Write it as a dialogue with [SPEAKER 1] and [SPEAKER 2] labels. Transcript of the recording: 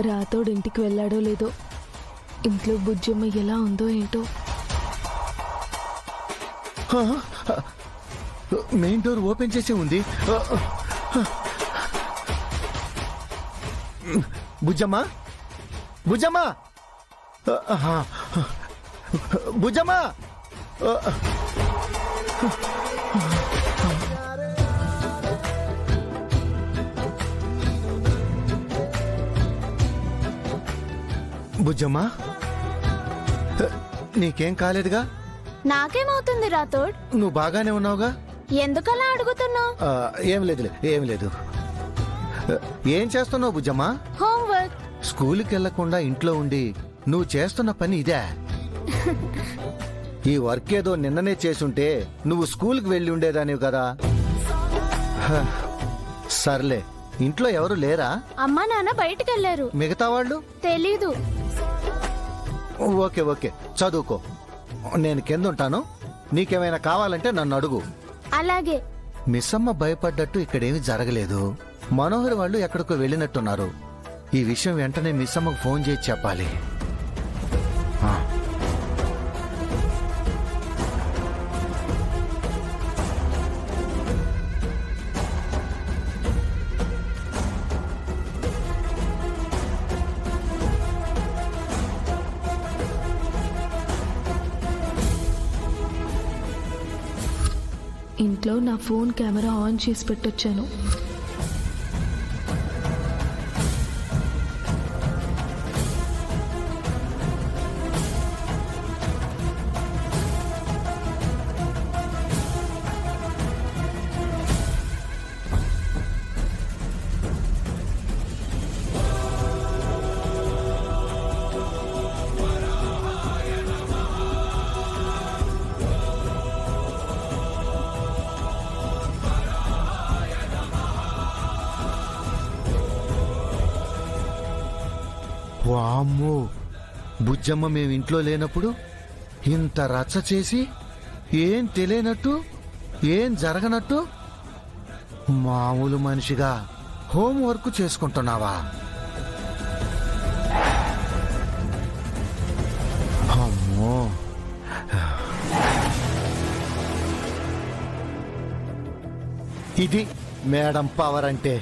[SPEAKER 1] రాతోడు ఇంటికి వెళ్ళాడో లేదో, ఇంట్లో బుజ్జమ్మ ఎలా ఉందో ఏంటో.
[SPEAKER 2] మెయిన్ డోర్ ఓపెన్ చేసే ఉంది. బుజ్జమ్మా, బుజ్జమ్మా, బుజ్జమ్మా. బుజ్జమ్మా, నీకేం కాలేదుగా?
[SPEAKER 3] నాకేమవుతుంది రాతోడ్?
[SPEAKER 2] నువ్వు బాగానే ఉన్నావుగా?
[SPEAKER 3] ఎందుకలా అడుగుతున్నావు?
[SPEAKER 2] ఏం లేదులే, ఏం లేదు. ఏం చేస్తున్నావు బుజ్జమ్మా?
[SPEAKER 3] హోంవర్క్.
[SPEAKER 2] స్కూల్కి వెళ్లకుండా ఇంట్లో ఉండి నువ్వు చేస్తున్న పని ఇదే? ఈ వర్క్ ఏదో నిన్ననే చేసుంటే నువ్వు స్కూల్కి వెళ్ళి ఉండేదానివి కదా. సర్లే, ఇంట్లో ఎవరు లేరా?
[SPEAKER 3] అమ్మా నాన్న బయటికెళ్లారు.
[SPEAKER 2] మిగతా వాళ్ళు?
[SPEAKER 3] తెలీదు.
[SPEAKER 2] ఓకే ఓకే, చదువుకో. నేను కింద ఉంటాను, నీకేమైనా కావాలంటే నన్ను అడుగు.
[SPEAKER 3] అలాగే.
[SPEAKER 2] మిస్సమ్మ భయపడ్డట్టు ఇక్కడేమీ జరగలేదు. మనోహర్ వాళ్ళు ఎక్కడికో వెళ్ళినట్టున్నారు. ఈ విషయం వెంటనే మిస్సమ్మకు ఫోన్ చేసి చెప్పాలి.
[SPEAKER 1] ఇంట్లో నా ఫోన్ కెమెరా ఆన్ చేసి పెట్టొచ్చాను.
[SPEAKER 2] వామ్మో, బుజ్జమ్మ మేము ఇంట్లో లేనప్పుడు ఇంత రచ్చ చేసి ఏం తెలియనట్టు, ఏం జరగనట్టు మామూలు మనిషిగా హోంవర్క్ చేసుకుంటున్నావా? అమ్మో, ఇది మేడం పవర్ అంటే.